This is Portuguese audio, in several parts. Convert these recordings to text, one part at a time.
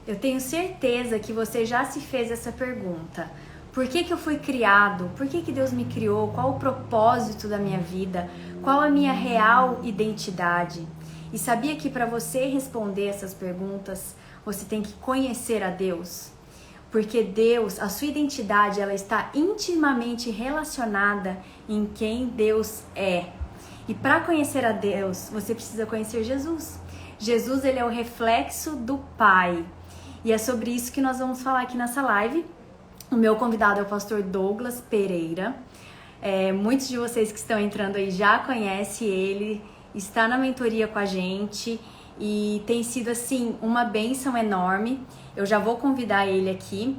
Eu tenho certeza que você já se fez essa pergunta. Por que eu fui criado? Por que Deus me criou? Qual o propósito da minha vida? Qual a minha real identidade? E sabia que para você responder essas perguntas, você tem que conhecer a Deus? Porque Deus, a sua identidade, ela está intimamente relacionada em quem Deus é. E para conhecer a Deus, você precisa conhecer Jesus. Jesus, ele é o reflexo do Pai. E é sobre isso que nós vamos falar aqui nessa live. O meu convidado é o pastor Douglas Pereira. Muitos de vocês que estão entrando aí já conhecem ele, está na mentoria com a gente e tem sido assim uma bênção enorme. Eu já vou convidar ele aqui.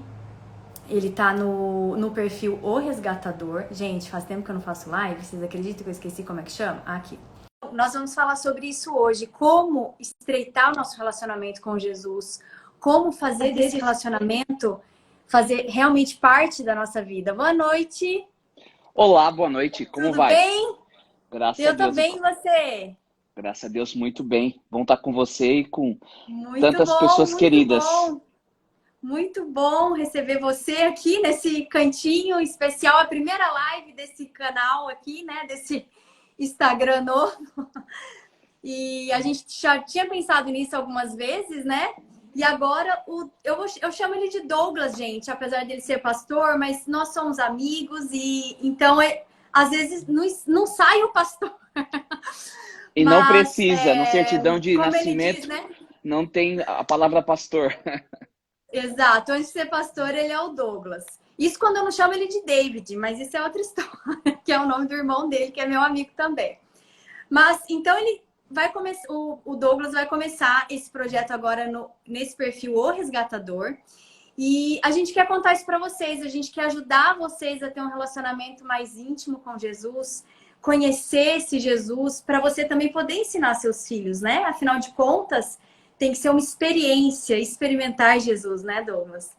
Ele tá no perfil O Resgatador. Gente, faz tempo que eu não faço live. Vocês acreditam que eu esqueci como é que chama? Aqui. Nós vamos falar sobre isso hoje. Como estreitar o nosso relacionamento com Jesus. Como fazer desse relacionamento fazer realmente parte da nossa vida. Boa noite. Olá, boa noite. Como Tudo vai? bem? Graças a Eu tô Deus. bem, e você? Graças a Deus, muito bem. Bom estar com você e com Muito tantas bom, pessoas muito queridas. bom. Muito bom receber você aqui nesse cantinho especial, a primeira live desse canal aqui, né? Desse Instagram novo. E a gente já tinha pensado nisso algumas vezes, né? E agora eu chamo ele de Douglas, gente, apesar dele ser pastor, mas nós somos amigos e então às vezes não sai o pastor. E não Mas precisa, na certidão de como ele diz, nascimento, né? não tem a palavra pastor. Exato, antes de ser pastor, ele é o Douglas. Isso quando eu não chamo ele de David, mas isso é outra história, que é o nome do irmão dele, que é meu amigo também. Mas então ele vai começar, o Douglas vai começar esse projeto agora nesse perfil O Resgatador. E a gente quer contar isso para vocês, a gente quer ajudar vocês a ter um relacionamento mais íntimo com Jesus, conhecer esse Jesus, para você também poder ensinar seus filhos, né? Afinal de contas, tem que ser uma experiência, experimentar Jesus, né, Douglas?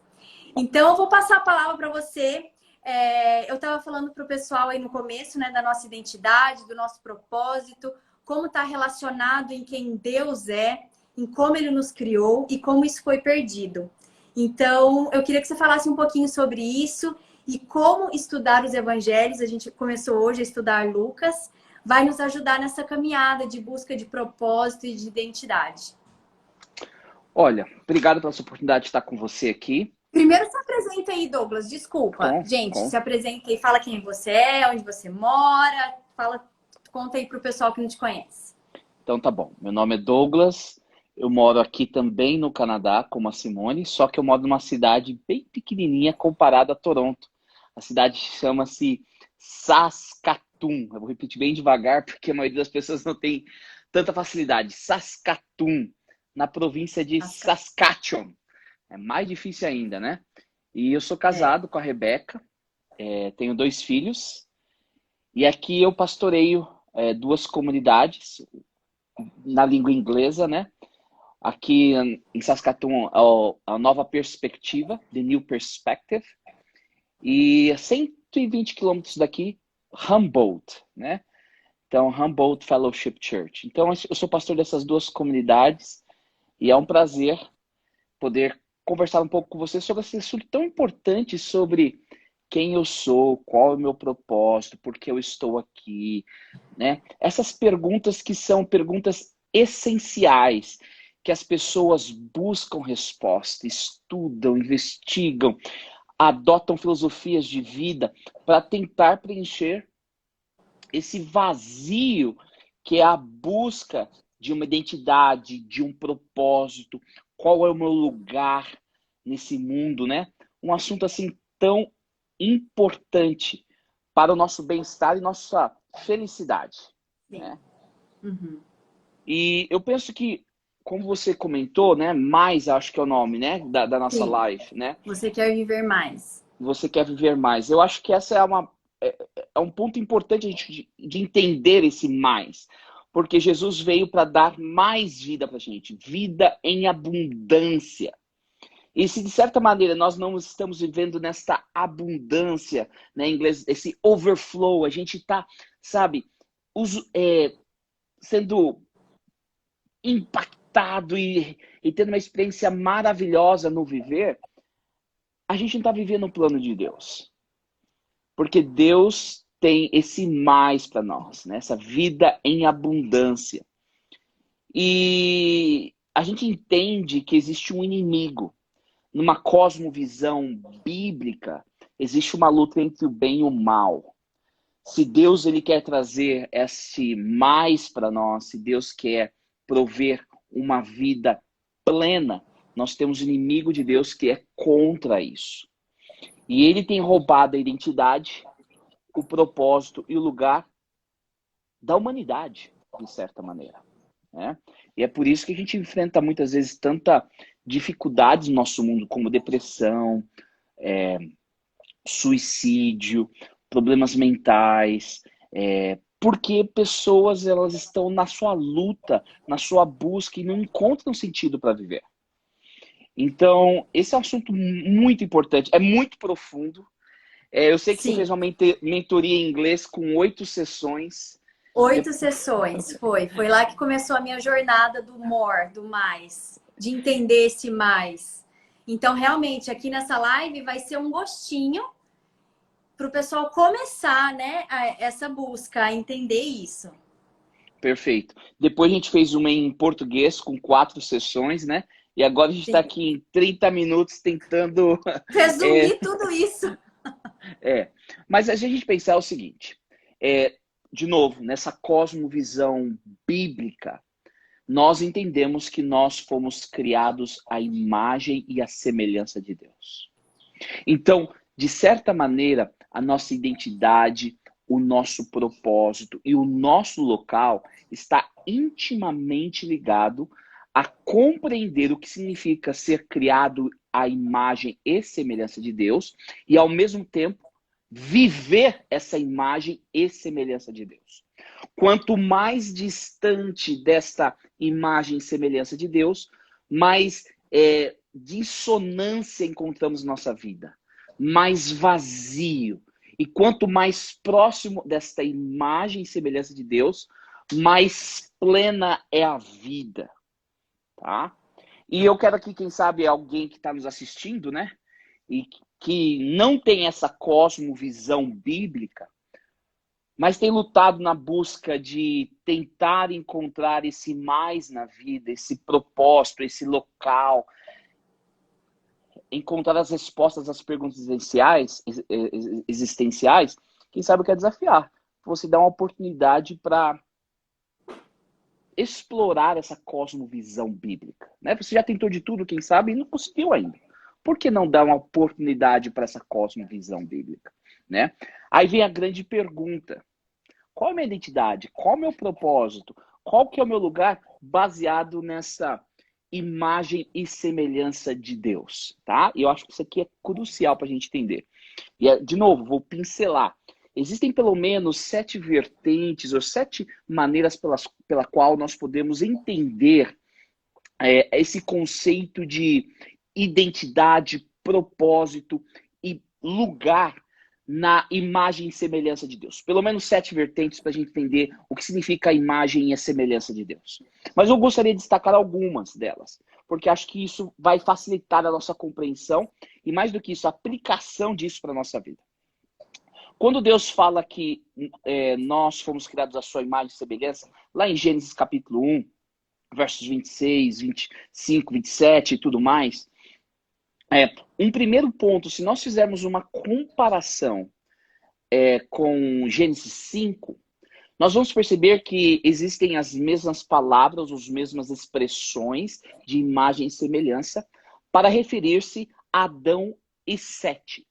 Então, eu vou passar a palavra para você. Eu estava falando para o pessoal aí no começo, né, da nossa identidade, do nosso propósito, como está relacionado em quem Deus é, em como Ele nos criou e como isso foi perdido. Então, eu queria que você falasse um pouquinho sobre isso e como estudar os evangelhos. A gente começou hoje a estudar Lucas, vai nos ajudar nessa caminhada de busca de propósito e de identidade. Olha, obrigado pela sua oportunidade de estar com você aqui. Primeiro se apresenta aí, Douglas. Desculpa. Com, Gente, com. se apresenta aí, fala quem você é, onde você mora, conta aí pro pessoal que não te conhece. Então tá bom. Meu nome é Douglas. Eu moro aqui também no Canadá, como a Simone, só que eu moro numa cidade bem pequenininha comparada a Toronto. A cidade chama-se Saskatoon. Eu vou repetir bem devagar porque a maioria das pessoas não tem tanta facilidade. Saskatoon, na província de Asca- Saskatchewan. É mais difícil ainda, né? E eu sou É. casado com a Rebeca, tenho 2 filhos, e aqui eu pastoreio duas comunidades na língua inglesa, né? Aqui em Saskatoon, a Nova Perspectiva, The New Perspective, e a 120 quilômetros daqui, Humboldt, né? Então, Humboldt Fellowship Church. Então, eu sou pastor dessas duas comunidades e é um prazer poder conversar um pouco com você sobre esse assunto tão importante sobre quem eu sou, qual é o meu propósito, por que eu estou aqui, né? Essas perguntas que são perguntas essenciais, que as pessoas buscam resposta, estudam, investigam, adotam filosofias de vida para tentar preencher esse vazio que é a busca de uma identidade, de um propósito, qual é o meu lugar nesse mundo, né? Um assunto assim tão importante para o nosso bem-estar e nossa felicidade, Sim. né? Uhum. E eu penso que, como você comentou, né? Mais, acho que é o nome, né? Da nossa Sim. live, né? Você quer viver mais. Você quer viver mais. Eu acho que essa é um ponto importante a gente de entender esse mais. Porque Jesus veio para dar mais vida para a gente, vida em abundância. E se de certa maneira nós não estamos vivendo nesta abundância, né, em inglês, esse overflow, a gente está, sabe, sendo impactado conectado e tendo uma experiência maravilhosa no viver, a gente não está vivendo o plano de Deus. Porque Deus tem esse mais para nós, né? Essa vida em abundância. E a gente entende que existe um inimigo. Numa cosmovisão bíblica, existe uma luta entre o bem e o mal. Se Deus ele quer trazer esse mais para nós, se Deus quer prover uma vida plena, nós temos um inimigo de Deus que é contra isso. E ele tem roubado a identidade, o propósito e o lugar da humanidade, de certa maneira, né? E é por isso que a gente enfrenta muitas vezes tanta dificuldade no nosso mundo, como depressão, suicídio, problemas mentais, porque pessoas elas estão na sua luta, na sua busca e não encontram sentido para viver. Então, esse é um assunto muito importante, é muito profundo. Eu sei que você Sim. fez uma mentoria em inglês com 8 sessões. 8 sessões, foi. Foi lá que começou a minha jornada do more, do mais, de entender esse mais. Então, realmente, aqui nessa live vai ser um gostinho para o pessoal começar, né, essa busca, a entender isso. Perfeito. Depois a gente fez uma em português com 4 sessões, né? E agora a gente está aqui em 30 minutos tentando resumir tudo isso. Mas a gente pensar o seguinte, de novo, nessa cosmovisão bíblica, nós entendemos que nós fomos criados à imagem e à semelhança de Deus. Então, de certa maneira, a nossa identidade, o nosso propósito e o nosso local está intimamente ligado a compreender o que significa ser criado à imagem e semelhança de Deus e, ao mesmo tempo, viver essa imagem e semelhança de Deus. Quanto mais distante desta imagem e semelhança de Deus, mais dissonância encontramos na nossa vida, mais vazio. E quanto mais próximo desta imagem e semelhança de Deus, mais plena é a vida. Tá? E eu quero aqui, quem sabe, alguém que está nos assistindo, né? E que não tem essa cosmovisão bíblica, mas tem lutado na busca de tentar encontrar esse mais na vida, esse propósito, esse local, encontrar as respostas às perguntas existenciais, quem sabe quer desafiar. Você dá uma oportunidade para explorar essa cosmovisão bíblica, né? Você já tentou de tudo, quem sabe, e não conseguiu ainda. Por que não dar uma oportunidade para essa cosmovisão bíblica, né? Aí vem a grande pergunta. Qual é a minha identidade? Qual é o meu propósito? Qual que é o meu lugar baseado nessa imagem e semelhança de Deus, tá? E eu acho que isso aqui é crucial para a gente entender. E, de novo, vou pincelar. Existem pelo menos 7 vertentes ou 7 maneiras pela qual nós podemos entender esse conceito de identidade, propósito e lugar na imagem e semelhança de Deus. Pelo menos 7 vertentes para a gente entender o que significa a imagem e a semelhança de Deus. Mas eu gostaria de destacar algumas delas, porque acho que isso vai facilitar a nossa compreensão e, mais do que isso, a aplicação disso para a nossa vida. Quando Deus fala que nós fomos criados à sua imagem e semelhança, lá em Gênesis capítulo 1, versos 26, 25, 27 e tudo mais, um primeiro ponto, se nós fizermos uma comparação com Gênesis 5, nós vamos perceber que existem as mesmas palavras, as mesmas expressões de imagem e semelhança para referir-se a Adão e Sete.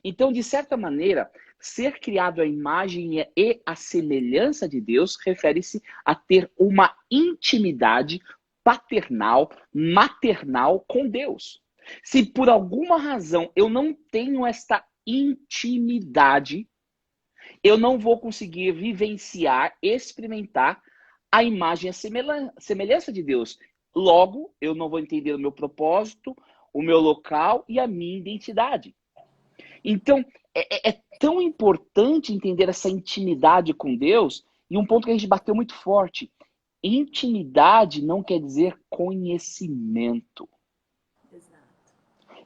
Então, de certa maneira, ser criado à imagem e à semelhança de Deus refere-se a ter uma intimidade paternal, maternal com Deus. Se por alguma razão eu não tenho esta intimidade, eu não vou conseguir vivenciar, experimentar a imagem e a semelhança de Deus. Logo, eu não vou entender o meu propósito, o meu local e a minha identidade. Então, é tão importante entender essa intimidade com Deus, e um ponto que a gente bateu muito forte, intimidade não quer dizer conhecimento. Exato.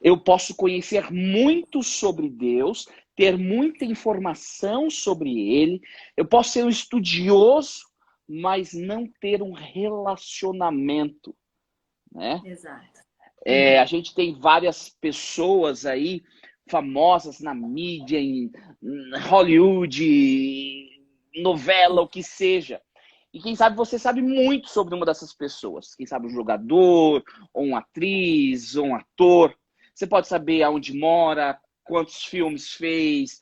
Eu posso conhecer muito sobre Deus, ter muita informação sobre Ele, eu posso ser um estudioso, mas não ter um relacionamento, né? Exato. A gente tem várias pessoas aí famosas na mídia, em Hollywood, novela, o que seja. E quem sabe você sabe muito sobre uma dessas pessoas. Quem sabe um jogador, ou uma atriz, ou um ator. Você pode saber aonde mora, quantos filmes fez,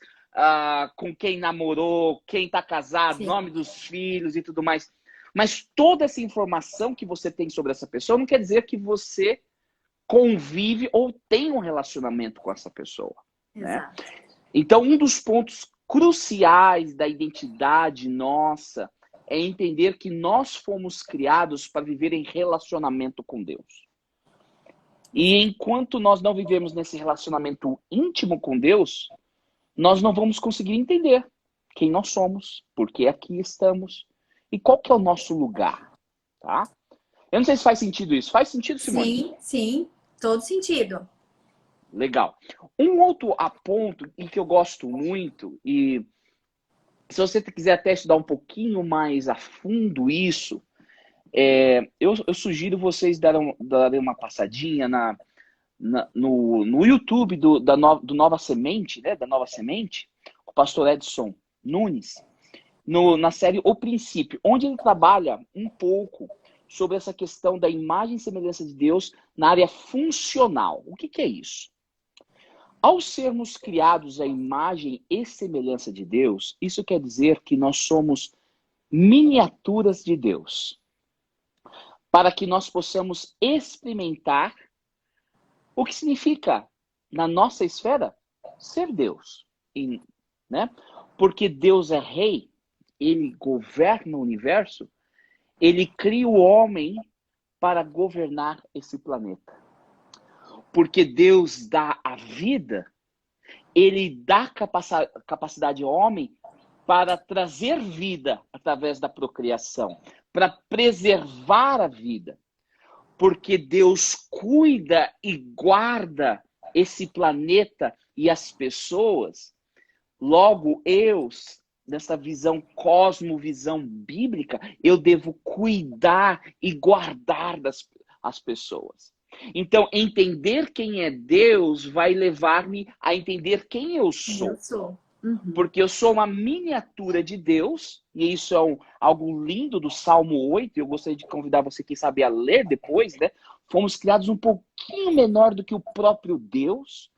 com quem namorou, quem está casado, Sim. nome dos filhos e tudo mais. Mas toda essa informação que você tem sobre essa pessoa não quer dizer que você convive ou tem um relacionamento com essa pessoa. Exato. Né? Então, um dos pontos cruciais da identidade nossa é entender que nós fomos criados para viver em relacionamento com Deus. E enquanto nós não vivemos nesse relacionamento íntimo com Deus, nós não vamos conseguir entender quem nós somos, por que aqui estamos e qual que é o nosso lugar. Tá? Eu não sei se faz sentido isso. Faz sentido, Simone? Sim, sim. Todo sentido. Legal. Um outro ponto em que eu gosto muito, e se você quiser até estudar um pouquinho mais a fundo isso, eu sugiro vocês darem uma passadinha no YouTube do Nova Semente, né? Da Nova Semente, o pastor Edson Nunes, na série O Princípio, onde ele trabalha um pouco sobre essa questão da imagem e semelhança de Deus na área funcional. O que é isso? Ao sermos criados à imagem e semelhança de Deus, isso quer dizer que nós somos miniaturas de Deus, para que nós possamos experimentar o que significa, na nossa esfera, ser Deus. Né? Porque Deus é rei, ele governa o universo, ele cria o homem para governar esse planeta. Porque Deus dá a vida, ele dá capacidade ao homem para trazer vida através da procriação, para preservar a vida. Porque Deus cuida e guarda esse planeta e as pessoas. Logo, nessa visão cosmovisão bíblica, eu devo cuidar e guardar as pessoas. Então, entender quem é Deus vai levar-me a entender quem eu sou. Eu sou. Uhum. Porque eu sou uma miniatura de Deus, e isso é algo lindo do Salmo 8, eu gostaria de convidar você, quem sabe, a ler depois, né? Fomos criados um pouquinho menor do que o próprio Deus,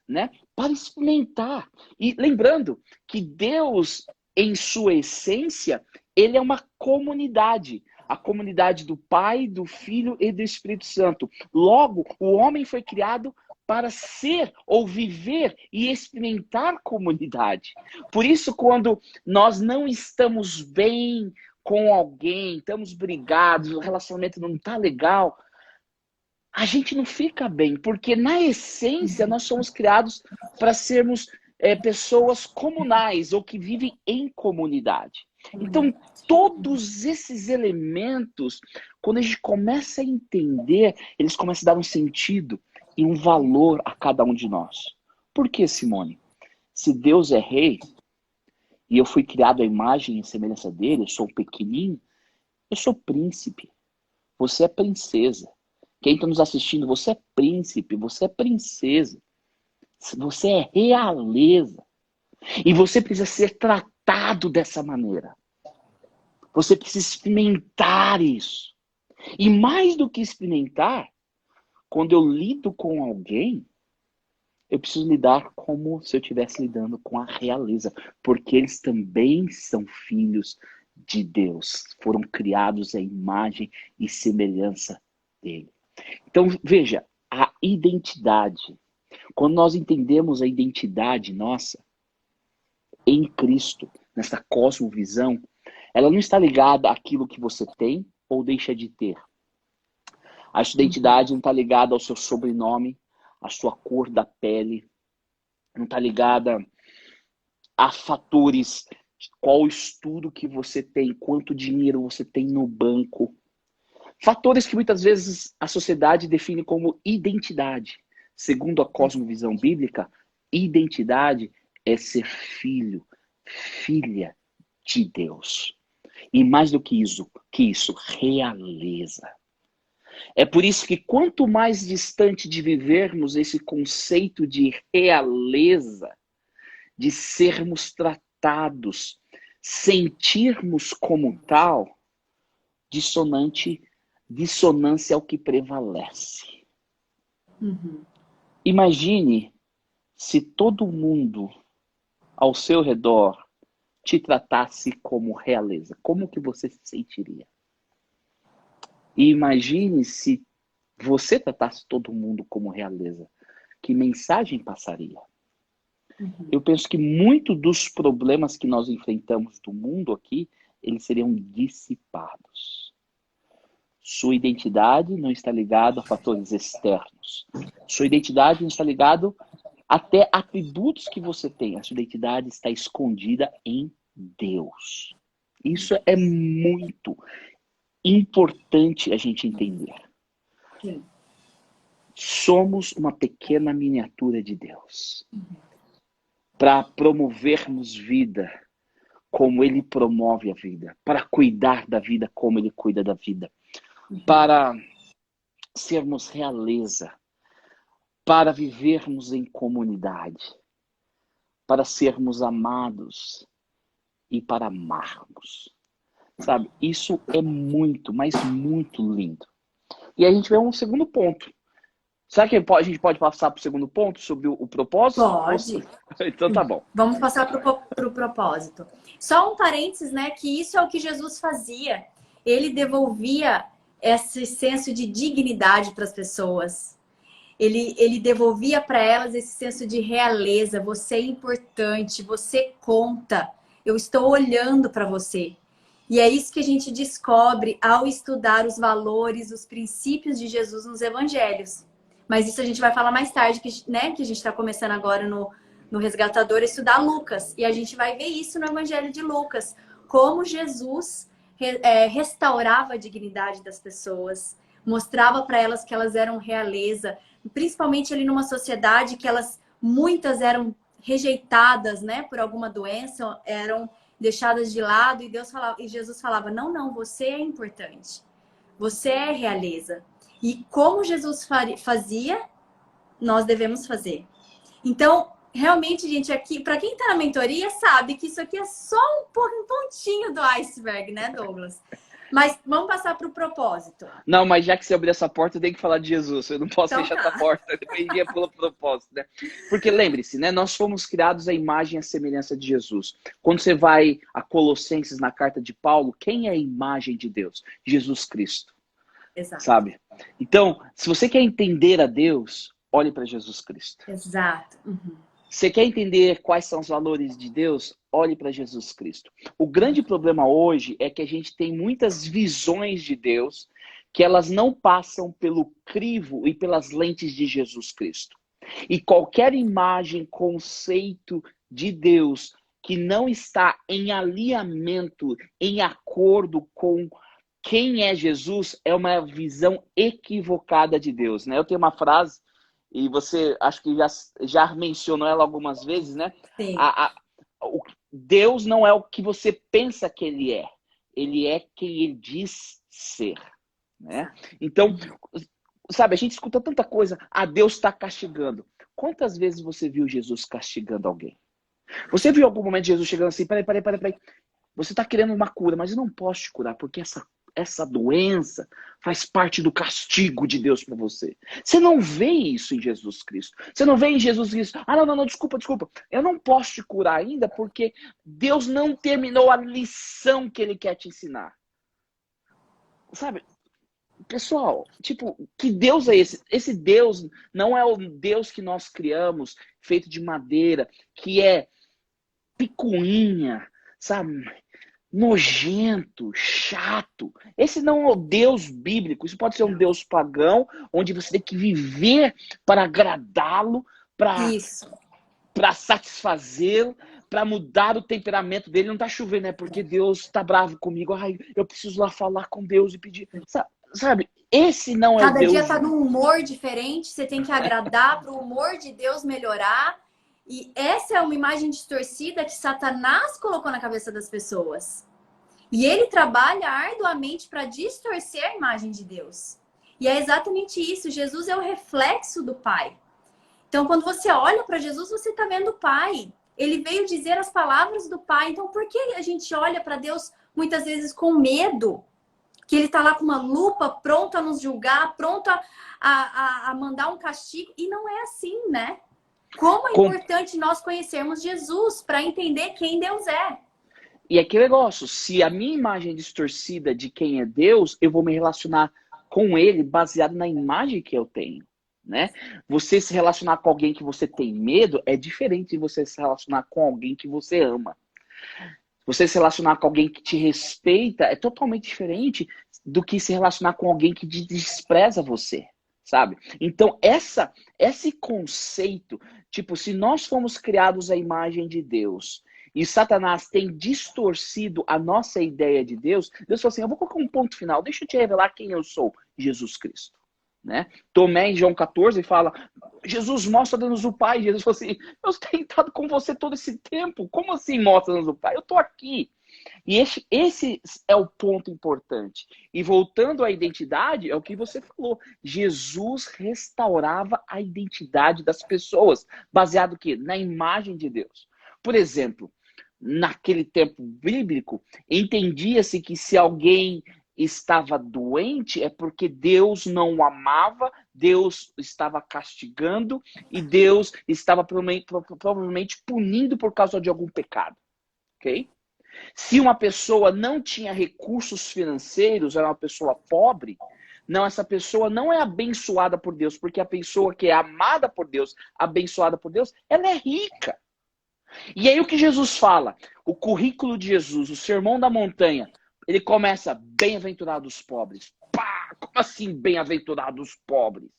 né? Para experimentar. E lembrando que Deus, em sua essência, ele é uma comunidade. A comunidade do Pai, do Filho e do Espírito Santo. Logo, o homem foi criado para ser ou viver e experimentar comunidade. Por isso, quando nós não estamos bem com alguém, estamos brigados, o relacionamento não está legal, a gente não fica bem, porque na essência nós somos criados para sermos pessoas comunais ou que vivem em comunidade. Então, todos esses elementos, quando a gente começa a entender, eles começam a dar um sentido e um valor a cada um de nós. Por que, Simone? Se Deus é rei, e eu fui criado à imagem e semelhança dele, eu sou pequenininho, eu sou príncipe, você é princesa. Quem está nos assistindo, você é príncipe, você é princesa, você é realeza. E você precisa ser tratado dessa maneira. Você precisa experimentar isso. E mais do que experimentar, quando eu lido com alguém, eu preciso lidar como se eu estivesse lidando com a realeza. Porque eles também são filhos de Deus. Foram criados à imagem e semelhança dele. Então, veja, a identidade. Quando nós entendemos a identidade nossa em Cristo, nessa cosmovisão, ela não está ligada àquilo que você tem ou deixa de ter. A sua identidade não está ligada ao seu sobrenome, à sua cor da pele, não está ligada a fatores qual o estudo que você tem, quanto dinheiro você tem no banco. Fatores que muitas vezes a sociedade define como identidade. Segundo a cosmovisão bíblica, identidade é ser filho, filha de Deus. E mais do que isso, realeza. É por isso que quanto mais distante de vivermos esse conceito de realeza, de sermos tratados, sentirmos como tal, dissonância é o que prevalece. Imagine se todo mundo ao seu redor te tratasse como realeza. Como que você se sentiria? E imagine se você tratasse todo mundo como realeza. Que mensagem passaria? Eu penso que muito dos problemas que nós enfrentamos do mundo aqui, eles seriam dissipados. Sua identidade não está ligada a fatores externos. Sua identidade não está ligada até atributos que você tem. A sua identidade está escondida em Deus. Isso é muito importante a gente entender. Sim. Somos uma pequena miniatura de Deus. Para promovermos vida como Ele promove a vida. Para cuidar da vida como Ele cuida da vida. Para sermos realeza. Para vivermos em comunidade. Para sermos amados. E para amarmos. Sabe? Isso é muito, mas muito lindo. E a gente vê um segundo ponto. Será que a gente pode passar para o segundo ponto sobre o propósito? Pode. Então tá bom. Vamos passar para o propósito. Só um parênteses, né? Que isso é o que Jesus fazia. Ele devolvia esse senso de dignidade para as pessoas. Ele devolvia para elas esse senso de realeza. Você é importante, você conta. Eu estou olhando para você. E é isso que a gente descobre ao estudar os valores, os princípios de Jesus nos evangelhos. Mas isso a gente vai falar mais tarde, que a gente está começando agora no Resgatador a estudar Lucas. E a gente vai ver isso no Evangelho de Lucas. Como Jesus restaurava a dignidade das pessoas, mostrava para elas que elas eram realeza, principalmente ali numa sociedade que muitas eram rejeitadas, né, por alguma doença, eram deixadas de lado, e Jesus falava: não, você é importante, você é realeza. E como Jesus fazia, nós devemos fazer. Então, realmente, gente, aqui, para quem está na mentoria, sabe que isso aqui é só um pontinho do iceberg, né, Douglas? Mas vamos passar para o propósito. Não, mas já que você abriu essa porta, eu tenho que falar de Jesus. Eu não posso Então, fechar essa porta, dependia pelo propósito, né? Porque lembre-se, né? Nós fomos criados à imagem e à semelhança de Jesus. Quando você vai a Colossenses, na carta de Paulo, quem é a imagem de Deus? Jesus Cristo. Exato. Sabe? Então, se você quer entender a Deus, olhe para Jesus Cristo. Exato. Você quer entender quais são os valores de Deus? Olhe para Jesus Cristo. O grande problema hoje é que a gente tem muitas visões de Deus que elas não passam pelo crivo e pelas lentes de Jesus Cristo. E qualquer imagem, conceito de Deus que não está em alinhamento, em acordo com quem é Jesus, é uma visão equivocada de Deus, né? Eu tenho uma frase, e você acho que já mencionou ela algumas vezes, né? Sim. Deus não é o que você pensa que ele é quem ele diz ser, né? Então, sabe, a gente escuta tanta coisa, Deus está castigando. Quantas vezes você viu Jesus castigando alguém? Você viu em algum momento Jesus chegando assim, peraí, você está querendo uma cura, mas eu não posso te curar, porque essa doença faz parte do castigo de Deus para você. Você não vê isso em Jesus Cristo. Você não vê em Jesus Cristo: não, desculpa. Eu não posso te curar ainda porque Deus não terminou a lição que Ele quer te ensinar. Sabe? Pessoal, tipo, que Deus é esse? Esse Deus não é o Deus que nós criamos, feito de madeira, que é picuinha, sabe? Nojento, chato. Esse não é o Deus bíblico. Isso pode ser um Deus pagão, onde você tem que viver para agradá-lo, para satisfazê-lo, para mudar o temperamento dele. Não tá chovendo, é porque Deus tá bravo comigo. Ai, eu preciso lá falar com Deus e pedir. Sabe, esse não é o Cada dia Deus. tá num humor diferente, você tem que agradar para o humor de Deus melhorar. E essa é uma imagem distorcida que Satanás colocou na cabeça das pessoas. E ele trabalha arduamente para distorcer a imagem de Deus. E é exatamente isso. Jesus é o reflexo do Pai. Então, quando você olha para Jesus, você está vendo o Pai. Ele veio dizer as palavras do Pai. Então, por que a gente olha para Deus muitas vezes com medo? Que ele está lá com uma lupa, pronto a nos julgar, pronto a mandar um castigo. E não é assim, né? Como é importante nós conhecermos Jesus para entender quem Deus é. E aquele negócio, se a minha imagem é distorcida de quem é Deus, eu vou me relacionar com ele baseado na imagem que eu tenho, né? Você se relacionar com alguém que você tem medo é diferente de você se relacionar com alguém que você ama. Você se relacionar com alguém que te respeita é totalmente diferente do que se relacionar com alguém que despreza você, sabe? Então, esse conceito, tipo, se nós fomos criados à imagem de Deus e Satanás tem distorcido a nossa ideia de Deus, Deus falou assim, eu vou colocar um ponto final, deixa eu te revelar quem eu sou, Jesus Cristo. Né? Tomé em João 14 fala, Jesus mostra-nos o Pai. Jesus falou assim, eu tenho estado com você todo esse tempo, como assim mostra-nos o Pai? Eu estou aqui. E esse é o ponto importante. E voltando à identidade, é o que você falou. Jesus restaurava a identidade das pessoas, baseado o quê? Na imagem de Deus. Por exemplo, naquele tempo bíblico, entendia-se que se alguém estava doente é porque Deus não o amava, Deus estava castigando e Deus estava provavelmente punindo por causa de algum pecado. Ok? Se uma pessoa não tinha recursos financeiros, era uma pessoa pobre, não, essa pessoa não é abençoada por Deus, porque a pessoa que é amada por Deus, abençoada por Deus, ela é rica. E aí o que Jesus fala? O currículo de Jesus, o Sermão da Montanha, ele começa, bem-aventurados pobres. Pá! Como assim bem-aventurados pobres?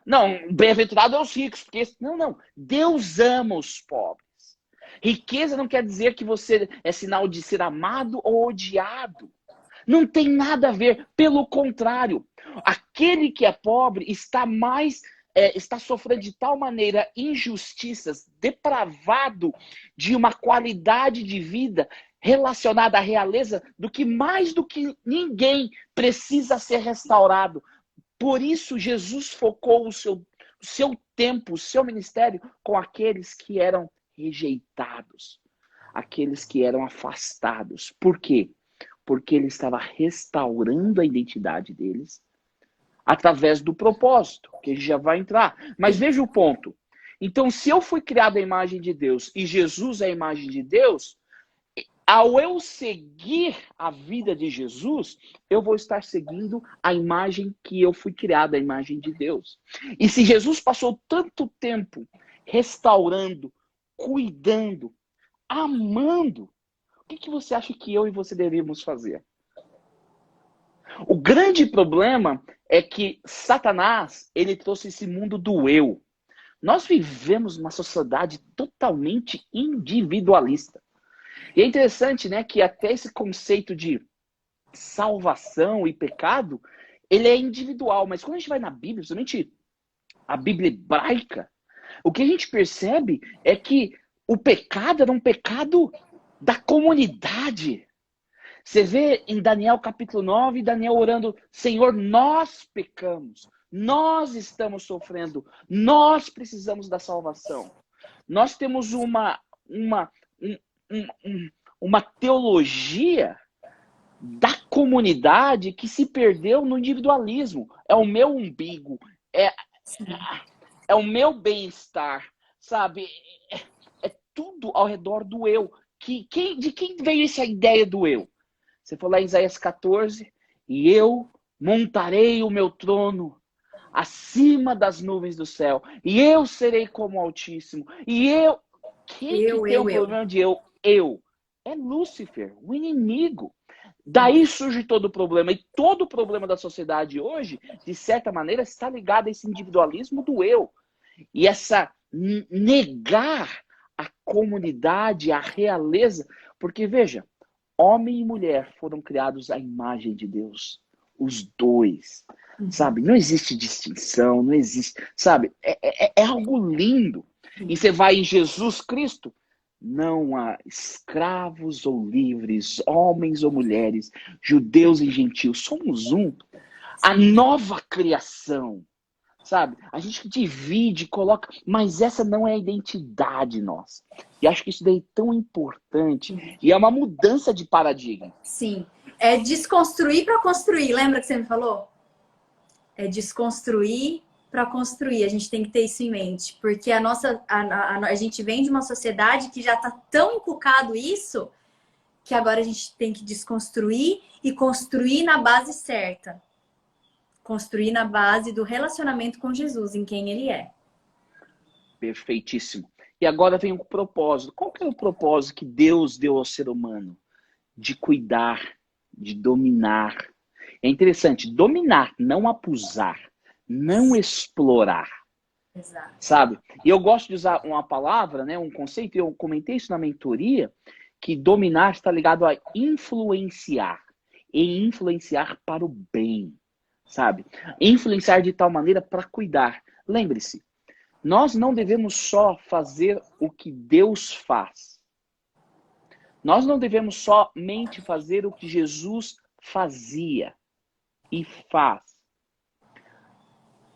Não, bem-aventurado é os ricos. Porque... Não. Deus ama os pobres. Riqueza não quer dizer que você é sinal de ser amado ou odiado. Não tem nada a ver. Pelo contrário, aquele que é pobre está sofrendo de tal maneira injustiças, depravado de uma qualidade de vida relacionada à realeza, mais do que ninguém precisa ser restaurado. Por isso, Jesus focou o seu tempo, o seu ministério com aqueles que eram rejeitados, aqueles que eram afastados. Por quê? Porque ele estava restaurando a identidade deles através do propósito, que a gente já vai entrar. Mas veja o ponto. Então, se eu fui criado à imagem de Deus e Jesus é a imagem de Deus, ao eu seguir a vida de Jesus, eu vou estar seguindo a imagem que eu fui criado, a imagem de Deus. E se Jesus passou tanto tempo restaurando, cuidando, amando, o que você acha que eu e você deveríamos fazer? O grande problema é que Satanás, ele trouxe esse mundo do eu. Nós vivemos numa sociedade totalmente individualista. E é interessante, né, que até esse conceito de salvação e pecado, ele é individual. Mas quando a gente vai na Bíblia, principalmente a Bíblia hebraica, o que a gente percebe é que o pecado era um pecado da comunidade. Você vê em Daniel capítulo 9, Daniel orando, Senhor, nós pecamos, nós estamos sofrendo, nós precisamos da salvação. Nós temos uma teologia da comunidade que se perdeu no individualismo. É o meu umbigo, é o meu bem-estar, sabe? É tudo ao redor do eu. De quem veio essa ideia do eu? Você falou lá em Isaías 14, e eu montarei o meu trono acima das nuvens do céu, e eu serei como o Altíssimo, e eu... Quem que tem um problema de eu? Eu. É Lúcifer, o inimigo. Daí surge todo o problema. E todo o problema da sociedade hoje, de certa maneira, está ligado a esse individualismo do eu. E essa negar a comunidade, a realeza, porque veja, homem e mulher foram criados à imagem de Deus, os dois, sabe? Não existe distinção, não existe, sabe? É algo lindo. E você vai em Jesus Cristo, não há escravos ou livres, homens ou mulheres, judeus e gentios, somos um. A nova criação, sabe? A gente divide, coloca, mas essa não é a identidade nossa. E acho que isso daí é tão importante. E é uma mudança de paradigma. Sim. É desconstruir para construir. Lembra que você me falou? É desconstruir para construir. A gente tem que ter isso em mente. Porque a gente vem de uma sociedade que já está tão inculcado isso, que agora a gente tem que desconstruir e construir na base certa. Construir na base do relacionamento com Jesus, em quem ele é. Perfeitíssimo. E agora vem o propósito. Qual que é o propósito que Deus deu ao ser humano? De cuidar, de dominar. É interessante, dominar, não abusar, não explorar. Exato. Sabe? E eu gosto de usar uma palavra, né, um conceito, eu comentei isso na mentoria, que dominar está ligado a influenciar. E influenciar para o bem. Sabe? Influenciar de tal maneira para cuidar. Lembre-se, nós não devemos só fazer o que Deus faz. Nós não devemos somente fazer o que Jesus fazia e faz.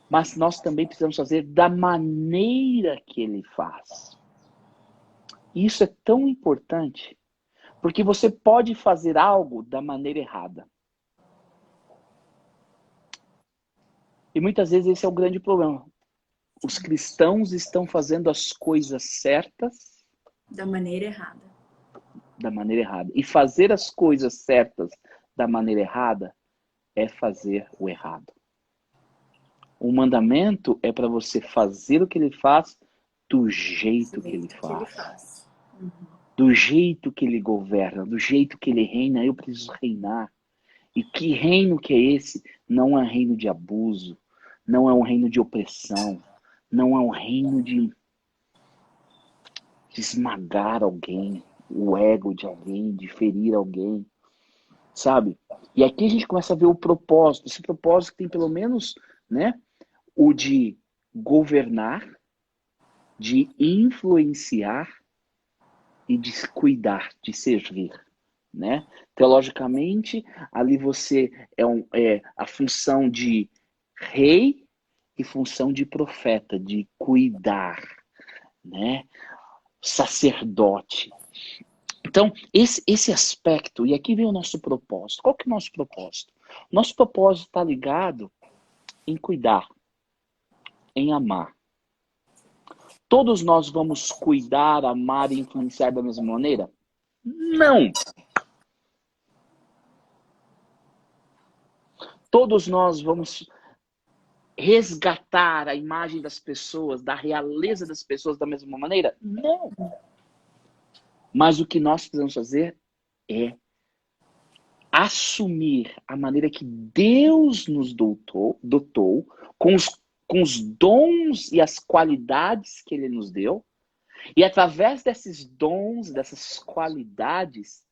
Mas nós também precisamos fazer da maneira que ele faz. E isso é tão importante, porque você pode fazer algo da maneira errada. E muitas vezes esse é o grande problema. Os cristãos estão fazendo as coisas certas da maneira errada. Da maneira errada. E fazer as coisas certas da maneira errada é fazer o errado. O mandamento é para você fazer o que ele faz do jeito que ele faz. Do jeito que ele governa, do jeito que ele reina, eu preciso reinar. E que reino que é esse? Não é um reino de abuso, não é um reino de opressão, não é um reino de esmagar alguém, o ego de alguém, de ferir alguém, sabe? E aqui a gente começa a ver o propósito. Esse propósito tem pelo menos, né, o de governar, de influenciar e de cuidar, de servir, né? Teologicamente, ali você é a função de rei e função de profeta, de cuidar, né? Sacerdote. Então, esse aspecto, e aqui vem o nosso propósito. Qual que é o nosso propósito? Nosso propósito está ligado em cuidar, em amar. Todos nós vamos cuidar, amar e influenciar da mesma maneira? Não! Todos nós vamos resgatar a imagem das pessoas, da realeza das pessoas da mesma maneira? Não! Mas o que nós precisamos fazer é assumir a maneira que Deus nos dotou com os dons e as qualidades que Ele nos deu, e através desses dons, dessas qualidades,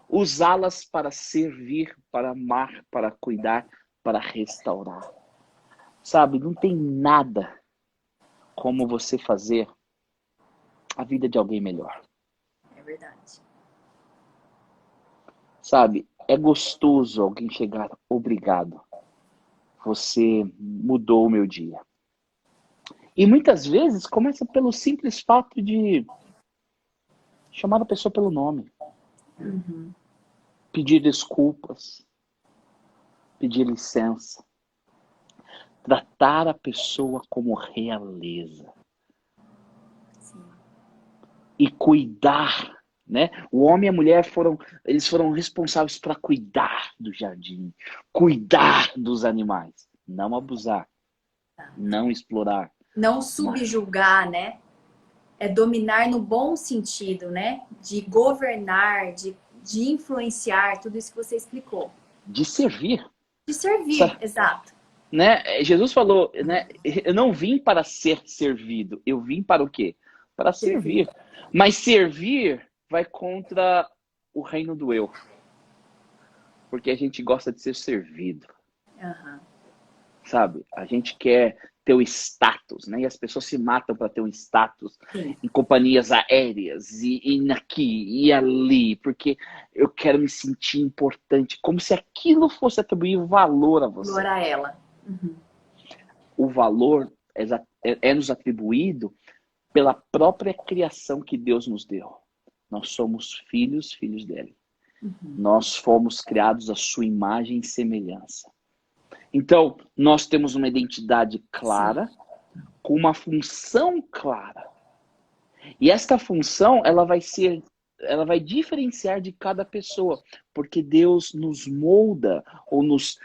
usá-las para servir, para amar, para cuidar, para restaurar. Sabe, não tem nada como você fazer a vida de alguém melhor. É verdade. Sabe, é gostoso alguém chegar, obrigado, você mudou o meu dia. E muitas vezes começa pelo simples fato de chamar a pessoa pelo nome. Pedir desculpas. Pedir licença. Tratar a pessoa como realeza. Sim. E cuidar, né? O homem e a mulher foram responsáveis para cuidar do jardim, cuidar dos animais, não abusar, não explorar. Não subjugar, né? É dominar no bom sentido, né? De governar, de influenciar, tudo isso que você explicou. De servir. De servir, exato. Né? Jesus falou, né? Eu não vim para ser servido, eu vim para o quê? para servir. Mas servir vai contra o reino do eu. Porque a gente gosta de ser servido. Aham. Sabe? A gente quer ter o status, né? E as pessoas se matam para ter um status Sim. em companhias aéreas e aqui e ali, porque eu quero me sentir importante, como se aquilo fosse atribuir valor a você. Valor a ela. Uhum. O valor é nos atribuído pela própria criação que Deus nos deu. Nós somos filhos dele. Uhum. Nós fomos criados à sua imagem e semelhança. Então, nós temos uma identidade clara, sim, com uma função clara. E esta função, ela vai diferenciar de cada pessoa, porque Deus nos molda, ou nos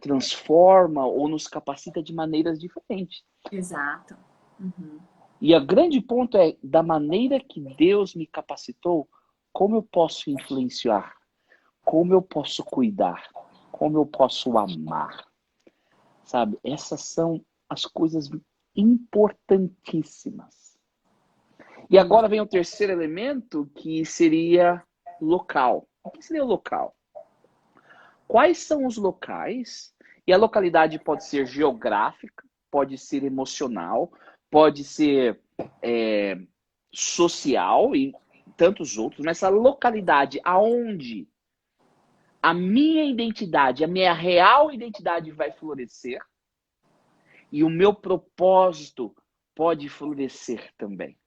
transforma, ou nos capacita de maneiras diferentes. Exato. Uhum. E o grande ponto é, da maneira que Deus me capacitou, como eu posso influenciar? Como eu posso cuidar? Como eu posso amar? Sabe? Essas são as coisas importantíssimas. E agora vem o terceiro elemento, que seria local. O que seria o local? Quais são os locais? E a localidade pode ser geográfica, pode ser emocional, pode ser social e tantos outros, mas essa localidade aonde a minha identidade, a minha real identidade vai florescer e o meu propósito pode florescer também.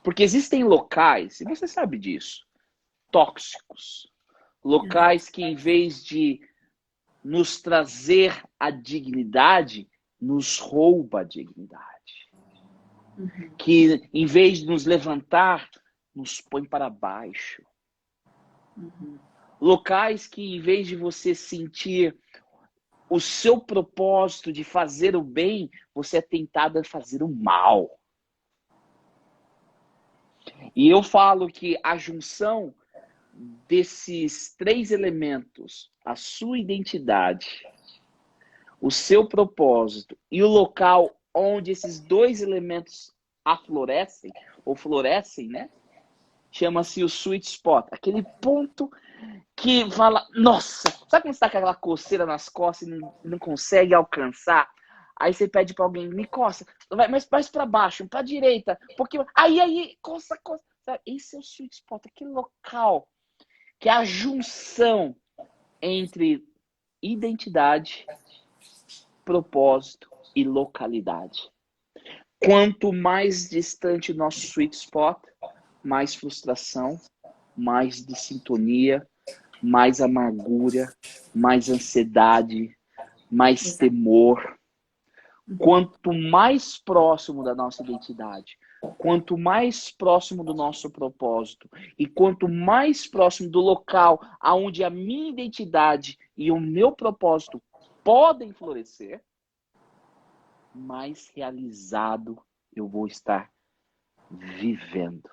Porque existem locais, e você sabe disso, tóxicos. Locais que, em vez de nos trazer a dignidade, nos rouba a dignidade. Uhum. Que, em vez de nos levantar, nos põe para baixo. Uhum. Locais que, em vez de você sentir o seu propósito de fazer o bem, você é tentado a fazer o mal. E eu falo que a junção desses três elementos, a sua identidade, o seu propósito e o local onde esses dois elementos aflorescem, ou florescem, né? Chama-se o sweet spot. Aquele ponto que fala, nossa, sabe quando você tá com aquela coceira nas costas e não consegue alcançar? Aí você pede para alguém, me coça, vai mais para baixo, para direita, porque aí, coça. Esse é o sweet spot, aquele local que é a junção entre identidade, propósito e localidade. Quanto mais distante o nosso sweet spot, mais frustração, mais dessintonia, mais amargura, mais ansiedade, mais temor. Quanto mais próximo da nossa identidade, quanto mais próximo do nosso propósito e quanto mais próximo do local onde a minha identidade e o meu propósito podem florescer, mais realizado eu vou estar vivendo.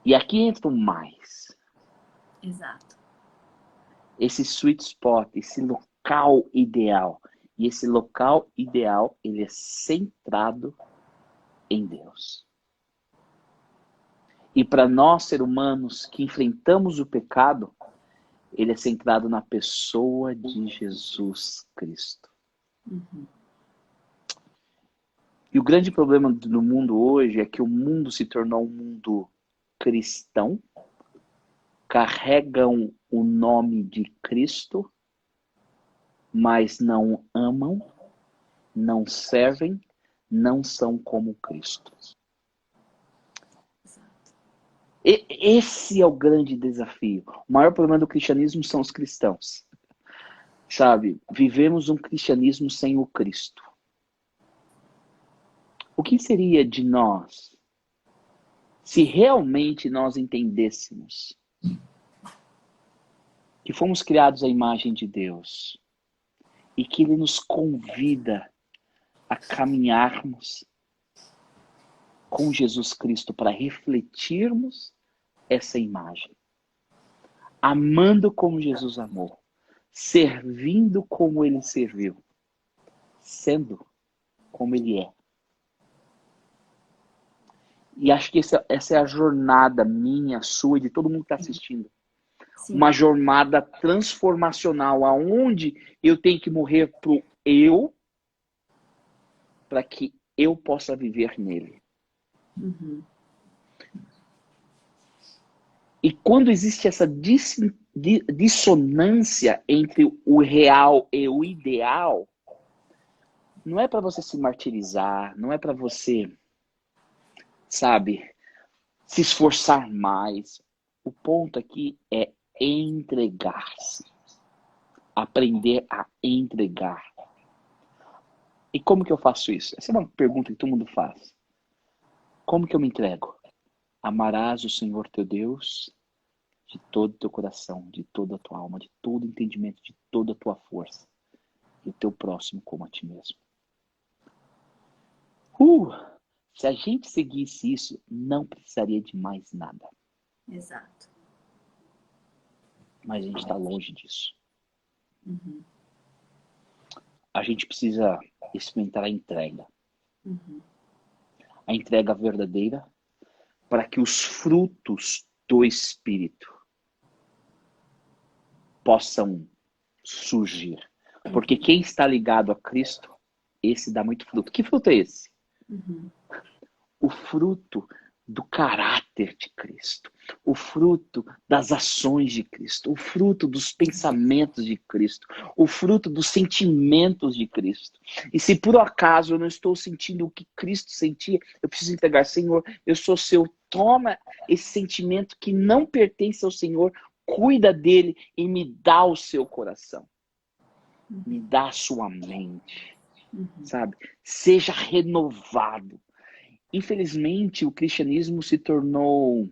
E aqui entra o mais. Exato. Esse sweet spot, esse local ideal. E esse local ideal, ele é centrado em Deus. E para nós, seres humanos, que enfrentamos o pecado, ele é centrado na pessoa de Jesus Cristo. Uhum. E o grande problema do mundo hoje é que o mundo se tornou um mundo cristão, carregam o nome de Cristo, mas não amam, não servem, não são como Cristo. Esse é o grande desafio. O maior problema do cristianismo são os cristãos. Sabe, vivemos um cristianismo sem o Cristo. O que seria de nós se realmente nós entendêssemos que fomos criados à imagem de Deus e que Ele nos convida a caminharmos com Jesus Cristo para refletirmos essa imagem, amando como Jesus amou, servindo como Ele serviu, sendo como Ele é. E acho que essa é a jornada minha, sua e de todo mundo que está assistindo. Sim. Uma jornada transformacional, aonde eu tenho que morrer pro eu, para que eu possa viver nele. Uhum. E quando existe essa dissonância entre o real e o ideal, não é para você se martirizar, não é para você, sabe, se esforçar mais. O ponto aqui é entregar-se. Aprender a entregar. E como que eu faço isso? Essa é uma pergunta que todo mundo faz. Como que eu me entrego? Amarás o Senhor teu Deus de todo o teu coração, de toda a tua alma, de todo o entendimento, de toda a tua força. E o teu próximo como a ti mesmo. Se a gente seguisse isso, não precisaria de mais nada. Exato. Mas a gente está longe disso. Uhum. A gente precisa experimentar a entrega. Uhum. A entrega verdadeira para que os frutos do Espírito possam surgir. Porque quem está ligado a Cristo, esse dá muito fruto. Que fruto é esse? Uhum. O fruto do caráter de Cristo, o fruto das ações de Cristo, o fruto dos pensamentos de Cristo, o fruto dos sentimentos de Cristo. E se por acaso eu não estou sentindo o que Cristo sentia, eu preciso entregar, Senhor, eu sou seu, toma esse sentimento que não pertence ao Senhor, cuida dele e me dá o seu coração. Me dá a sua mente, sabe? Seja renovado. Infelizmente, o cristianismo se tornou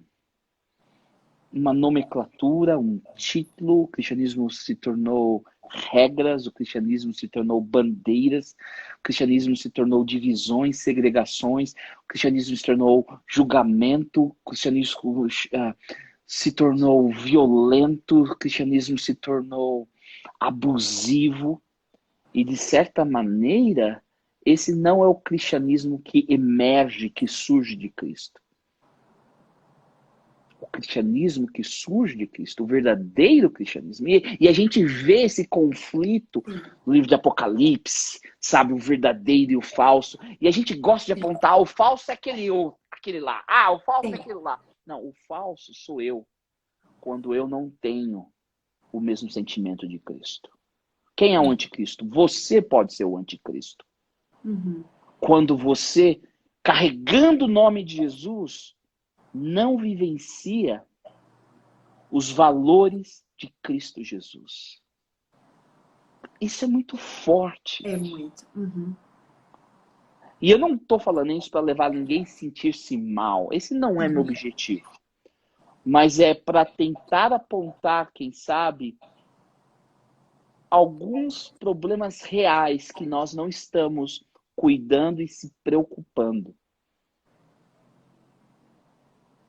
uma nomenclatura, um título, o cristianismo se tornou regras, o cristianismo se tornou bandeiras, o cristianismo se tornou divisões, segregações, o cristianismo se tornou julgamento, o cristianismo se tornou violento, o cristianismo se tornou abusivo e, de certa maneira, esse não é o cristianismo que emerge, que surge de Cristo. O cristianismo que surge de Cristo, o verdadeiro cristianismo. E a gente vê esse conflito no livro de Apocalipse, sabe? O verdadeiro e o falso. E a gente gosta de apontar, o falso é aquele lá. Ah, o falso é aquele lá. Não, o falso sou eu, quando eu não tenho o mesmo sentimento de Cristo. Quem é o anticristo? Você pode ser o anticristo. Uhum. Quando você, carregando o nome de Jesus, não vivencia os valores de Cristo Jesus. Isso é muito forte. É muito. Uhum. E eu não estou falando isso para levar ninguém a sentir-se mal. Esse não é meu objetivo. Mas é para tentar apontar, quem sabe, alguns problemas reais que nós não estamos cuidando e se preocupando.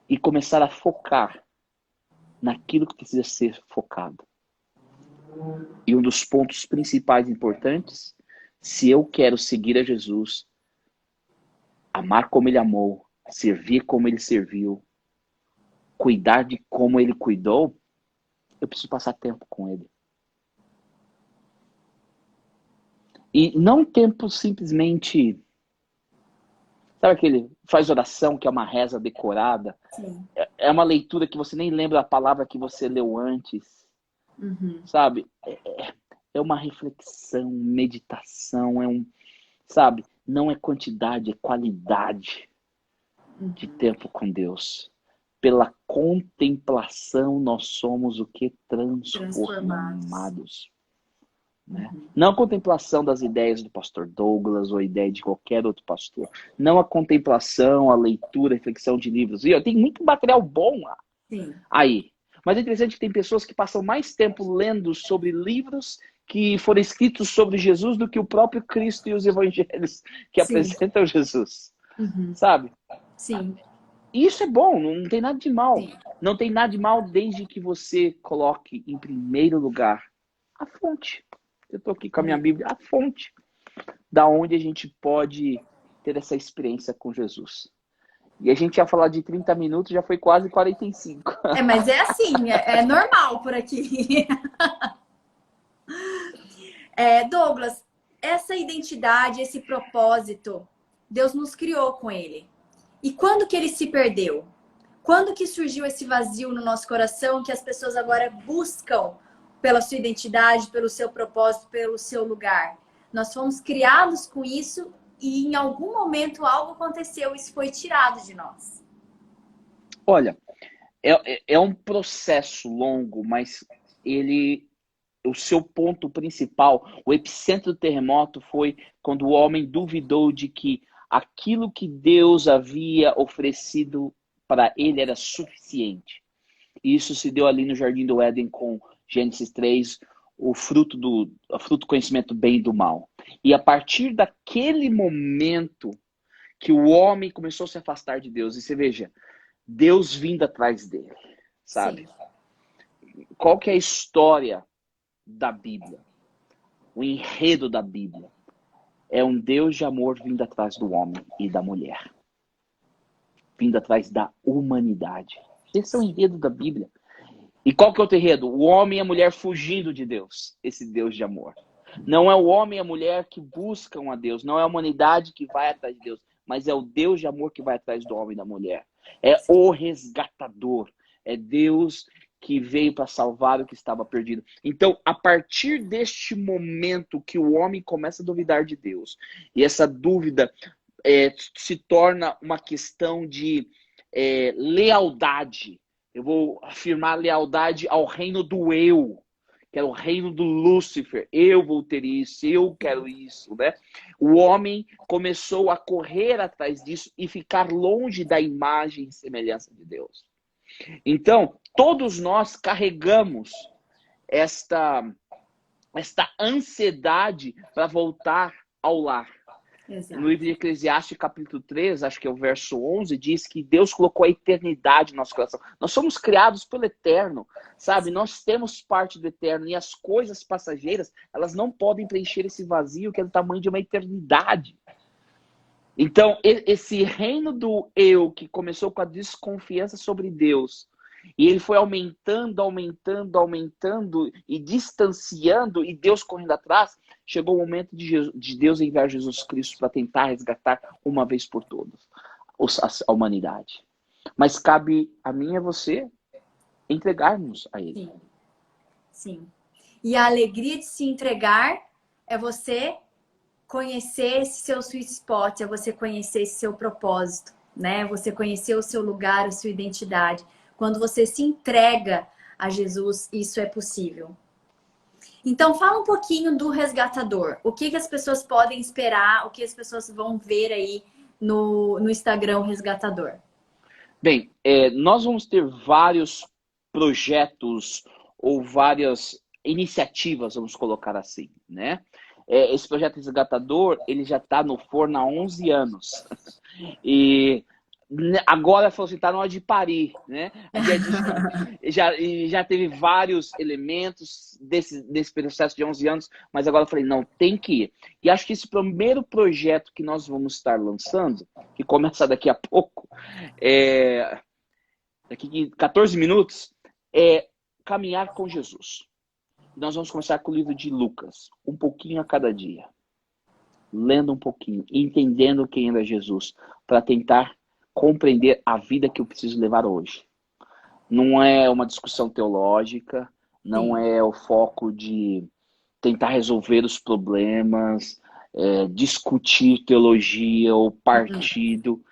E começar a focar naquilo que precisa ser focado. E um dos pontos principais importantes, se eu quero seguir a Jesus, amar como ele amou, servir como ele serviu, cuidar de como ele cuidou, eu preciso passar tempo com ele. E não tempo simplesmente... Sabe aquele faz oração, que é uma reza decorada? Sim. É uma leitura que você nem lembra a palavra que você leu antes. Uhum. Sabe? É uma reflexão, meditação, sabe? Não é quantidade, é qualidade de tempo com Deus. Pela contemplação nós somos o que? Transformados. Né? Não a contemplação das ideias do pastor Douglas ou a ideia de qualquer outro pastor. Não a contemplação, a leitura, a reflexão de livros. E tem muito material bom lá. Sim. Aí. Mas é interessante que tem pessoas que passam mais tempo lendo sobre livros que foram escritos sobre Jesus do que o próprio Cristo e os evangelhos que apresentam Jesus. Uhum. Sabe? Sim. Isso é bom, não tem nada de mal. Sim. Não tem nada de mal desde que você coloque em primeiro lugar a fonte. Eu estou aqui com a minha Bíblia, a fonte da onde a gente pode ter essa experiência com Jesus. E a gente ia falar de 30 minutos, já foi quase 45. Mas é assim, é normal por aqui. Douglas, essa identidade, esse propósito, Deus nos criou com ele. E quando que ele se perdeu? Quando que surgiu esse vazio no nosso coração que as pessoas agora buscam pela sua identidade, pelo seu propósito, pelo seu lugar? Nós fomos criados com isso e em algum momento algo aconteceu, isso foi tirado de nós. Olha, é um processo longo, mas o seu ponto principal, o epicentro do terremoto foi quando o homem duvidou de que aquilo que Deus havia oferecido para ele era suficiente. E isso se deu ali no Jardim do Éden com Gênesis 3, o fruto do conhecimento do bem e do mal. E a partir daquele momento que o homem começou a se afastar de Deus, e você veja, Deus vindo atrás dele, sabe? Sim. Qual que é a história da Bíblia? O enredo da Bíblia é um Deus de amor vindo atrás do homem e da mulher. Vindo atrás da humanidade. Esse é o enredo da Bíblia. E qual que é o enredo? O homem e a mulher fugindo de Deus, esse Deus de amor. Não é o homem e a mulher que buscam a Deus, não é a humanidade que vai atrás de Deus, mas é o Deus de amor que vai atrás do homem e da mulher. É o resgatador, é Deus que veio para salvar o que estava perdido. Então, a partir deste momento que o homem começa a duvidar de Deus, e essa dúvida se torna uma questão de lealdade. Eu vou afirmar lealdade ao reino do eu, que era o reino do Lúcifer. Eu vou ter isso, eu quero isso, né? O homem começou a correr atrás disso e ficar longe da imagem e semelhança de Deus. Então, todos nós carregamos esta ansiedade para voltar ao lar. Exato. No livro de Eclesiastes, capítulo 3, acho que é o verso 11, diz que Deus colocou a eternidade no nosso coração. Nós somos criados pelo eterno, sabe? Nós temos parte do eterno e as coisas passageiras, elas não podem preencher esse vazio que é do tamanho de uma eternidade. Então, esse reino do eu, que começou com a desconfiança sobre Deus, e ele foi aumentando, aumentando, aumentando e distanciando, e Deus correndo atrás, chegou o momento de Deus enviar Jesus Cristo para tentar resgatar uma vez por todas a humanidade. Mas cabe a mim e a você entregarmos a Ele. Sim. Sim. E a alegria de se entregar é você conhecer esse seu sweet spot, é você conhecer esse seu propósito, né? Você conhecer o seu lugar, a sua identidade. Quando você se entrega a Jesus, isso é possível. Então, fala um pouquinho do resgatador. O que as pessoas podem esperar, o que as pessoas vão ver aí no Instagram, o resgatador? Bem, nós vamos ter vários projetos ou várias iniciativas, vamos colocar assim, né? Esse projeto resgatador, ele já está no forno há 11 anos. E agora falou assim, tá na hora de parir, né? Já teve vários elementos desse processo de 11 anos, mas agora eu falei, não, tem que ir. E acho que esse primeiro projeto que nós vamos estar lançando, que começa daqui a pouco, daqui a 14 minutos, é caminhar com Jesus. Nós vamos começar com o livro de Lucas, um pouquinho a cada dia. Lendo um pouquinho, entendendo quem era Jesus, para tentar compreender a vida que eu preciso levar hoje. Não é uma discussão teológica, não é o foco de tentar resolver os problemas, discutir teologia ou partido.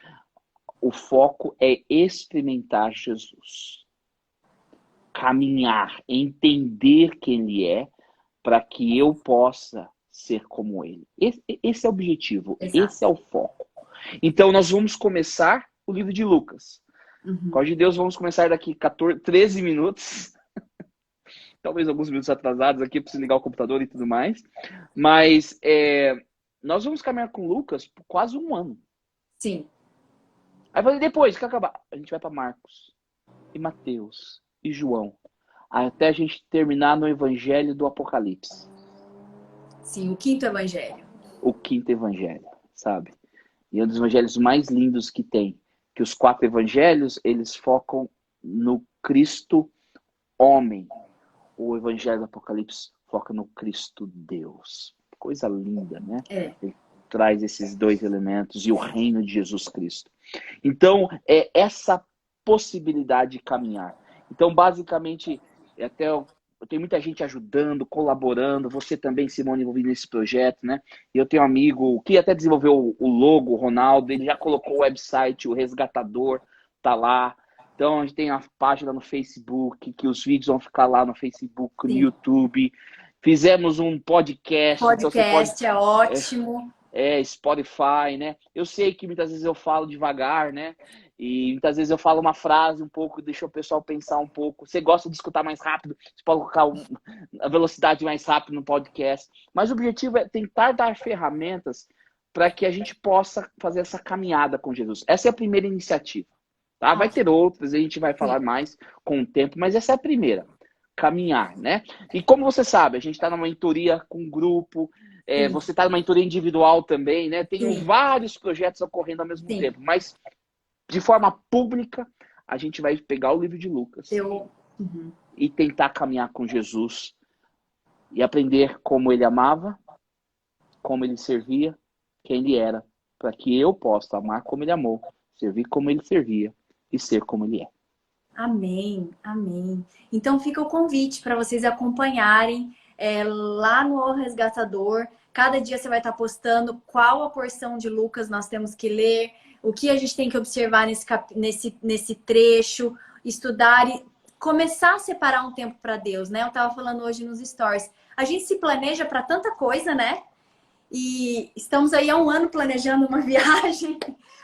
O foco é experimentar Jesus. Caminhar, entender quem Ele é, para que eu possa ser como Ele. Esse é o objetivo, exato. Esse é o foco. Então, nós vamos começar o livro de Lucas. Com a de Deus, vamos começar daqui 13 minutos. Talvez alguns minutos atrasados aqui, preciso ligar o computador e tudo mais. Mas nós vamos caminhar com Lucas por quase um ano. Sim. Aí depois que acabar, a gente vai para Marcos e Mateus e João, até a gente terminar no Evangelho do Apocalipse. Sim, o quinto evangelho. O quinto evangelho, sabe? E é um dos evangelhos mais lindos que tem. que os 4 evangelhos, eles focam no Cristo homem. O evangelho do Apocalipse foca no Cristo Deus. Coisa linda, né? Ele traz esses 2 elementos e o reino de Jesus Cristo. Então, é essa possibilidade de caminhar. Então, basicamente, até eu tenho muita gente ajudando, colaborando, você também, Simone, envolvido nesse projeto, né? E eu tenho um amigo que até desenvolveu o logo, o Ronaldo, ele já colocou o website, o Resgatador, tá lá. Então, a gente tem a página no Facebook, que os vídeos vão ficar lá no Facebook, no YouTube. Fizemos um podcast. Então você pode, é ótimo. Spotify, né? Eu sei que muitas vezes eu falo devagar, né? E muitas vezes eu falo uma frase um pouco, deixa o pessoal pensar um pouco. Você gosta de escutar mais rápido, você pode colocar a velocidade mais rápido no podcast. Mas o objetivo é tentar dar ferramentas para que a gente possa fazer essa caminhada com Jesus. Essa é a primeira iniciativa. Tá? Vai ter outras, a gente vai falar mais com o tempo, mas essa é a primeira. Caminhar, né? E como você sabe, a gente está numa mentoria com um grupo, você está numa mentoria individual também, né? Tem vários projetos ocorrendo ao mesmo tempo, mas de forma pública, a gente vai pegar o livro de Lucas e tentar caminhar com Jesus e aprender como ele amava, como ele servia, quem ele era, para que eu possa amar como ele amou, servir como ele servia e ser como ele é. Amém, amém. Então fica o convite para vocês acompanharem lá no O Resgatador. Cada dia você vai estar postando qual a porção de Lucas nós temos que ler, o que a gente tem que observar nesse trecho, estudar e começar a separar um tempo para Deus, né? Eu estava falando hoje nos stories. A gente se planeja para tanta coisa, né? E estamos aí há um ano planejando uma viagem.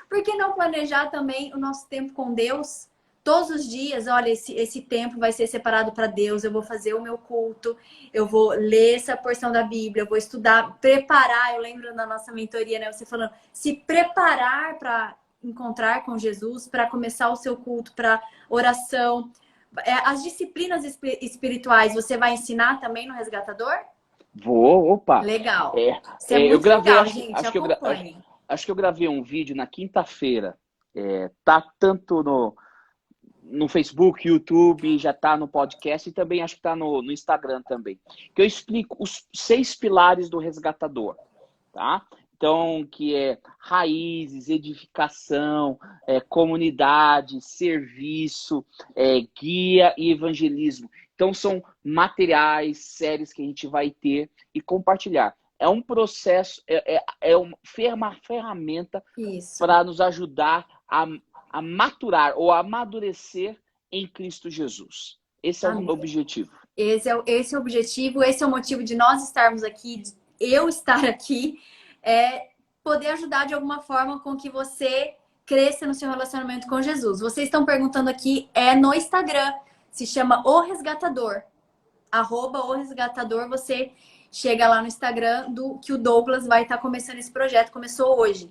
Por que não planejar também o nosso tempo com Deus? Todos os dias, olha, esse tempo vai ser separado para Deus, eu vou fazer o meu culto, eu vou ler essa porção da Bíblia, eu vou estudar, preparar. Eu lembro da nossa mentoria, né? Você falando, se preparar para encontrar com Jesus, para começar o seu culto, para oração. As disciplinas espirituais, você vai ensinar também no Resgatador? Vou, opa. Legal. Isso é muito eu gravei, legal, gente. Acompanhe. Acho que eu gravei um vídeo na quinta-feira. Tá tanto no Facebook, YouTube, já tá no podcast e também acho que tá no Instagram também. Que eu explico os 6 pilares do resgatador, tá? Então, que é raízes, edificação, comunidade, serviço, guia e evangelismo. Então, são materiais, séries que a gente vai ter e compartilhar. É um processo, uma ferramenta para nos ajudar a maturar ou a amadurecer em Cristo Jesus. Esse é o objetivo. Esse é o objetivo, esse é o motivo de nós estarmos aqui, de eu estar aqui, poder ajudar de alguma forma com que você cresça no seu relacionamento com Jesus. Vocês estão perguntando aqui, no Instagram, se chama O Resgatador, @O Resgatador, você chega lá no Instagram que o Douglas vai estar começando esse projeto, começou hoje.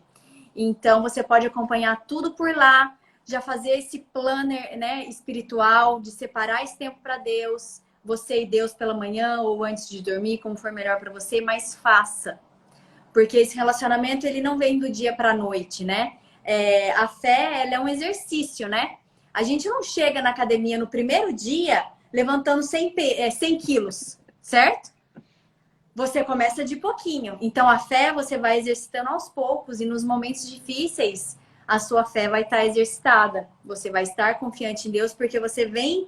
Então, você pode acompanhar tudo por lá, já fazer esse planner, né, espiritual, de separar esse tempo para Deus, você e Deus pela manhã ou antes de dormir, como for melhor para você, mas faça. Porque esse relacionamento, ele não vem do dia para a noite, né? A fé, ela é um exercício, né? A gente não chega na academia no primeiro dia levantando 100 quilos, certo? Você começa de pouquinho. Então, a fé você vai exercitando aos poucos e nos momentos difíceis, a sua fé vai estar exercitada. Você vai estar confiante em Deus porque você vem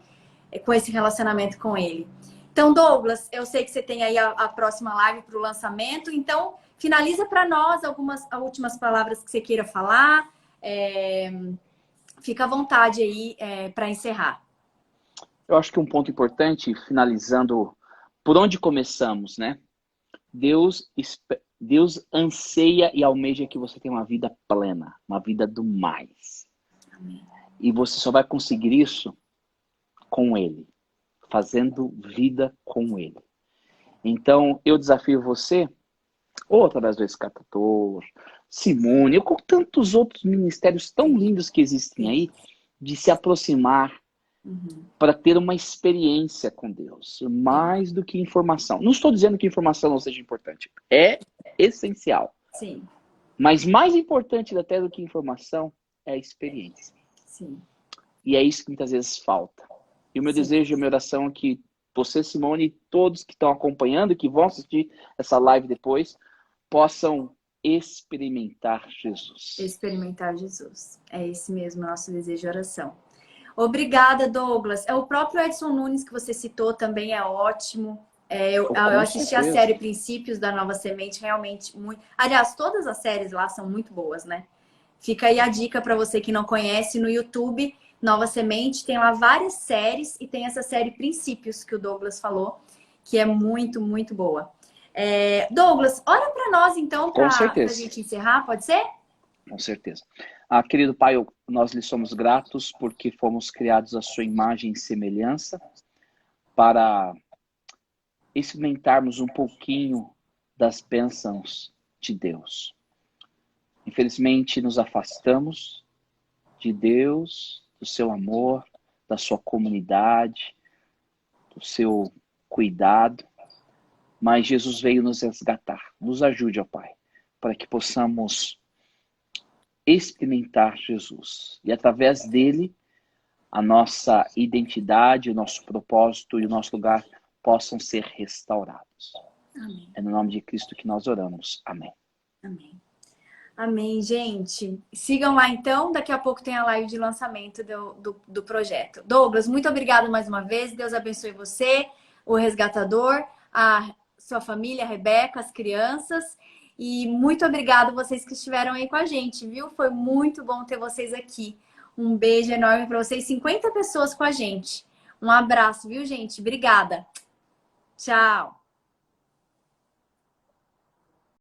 com esse relacionamento com Ele. Então, Douglas, eu sei que você tem aí a próxima live para o lançamento. Então, finaliza para nós algumas últimas palavras que você queira falar. Fica à vontade aí para encerrar. Eu acho que um ponto importante, finalizando, por onde começamos, né? Deus anseia e almeja que você tenha uma vida plena, uma vida do mais. Amém. E você só vai conseguir isso com Ele, fazendo vida com Ele. Então, eu desafio você, ou através do Resgatador, Simone, ou com tantos outros ministérios tão lindos que existem aí, de se aproximar para ter uma experiência com Deus, mais do que informação. Não estou dizendo que informação não seja importante, é essencial. Sim. Mas mais importante até do que informação é a experiência. Sim. E é isso que muitas vezes falta. E o meu desejo, a minha oração é que você, Simone, e todos que estão acompanhando, que vão assistir essa live depois, possam experimentar Jesus. Experimentar Jesus. É esse mesmo nosso desejo e oração. Obrigada, Douglas. É o próprio Edson Nunes que você citou também, é ótimo. Eu assisti a série Princípios da Nova Semente, realmente muito. Aliás, todas as séries lá são muito boas, né? Fica aí a dica para você que não conhece no YouTube, Nova Semente, tem lá várias séries e tem essa série Princípios que o Douglas falou, que é muito, muito boa. Douglas, ora para nós então, para a gente encerrar, pode ser? Com certeza. Querido Pai, nós lhe somos gratos porque fomos criados à sua imagem e semelhança para experimentarmos um pouquinho das bênçãos de Deus. Infelizmente, nos afastamos de Deus, do seu amor, da sua comunidade, do seu cuidado, mas Jesus veio nos resgatar. Nos ajude, ó Pai, para que possamos experimentar Jesus. E através dele, a nossa identidade, o nosso propósito e o nosso lugar possam ser restaurados. Amém. É no nome de Cristo que nós oramos. Amém. Amém. Amém, gente. Sigam lá então, daqui a pouco tem a live de lançamento do projeto. Douglas, muito obrigado mais uma vez. Deus abençoe você, o resgatador, a sua família, a Rebeca, as crianças. E muito obrigado vocês que estiveram aí com a gente, viu? Foi muito bom ter vocês aqui. Um beijo enorme para vocês, 50 pessoas com a gente. Um abraço, viu, gente? Obrigada. Tchau.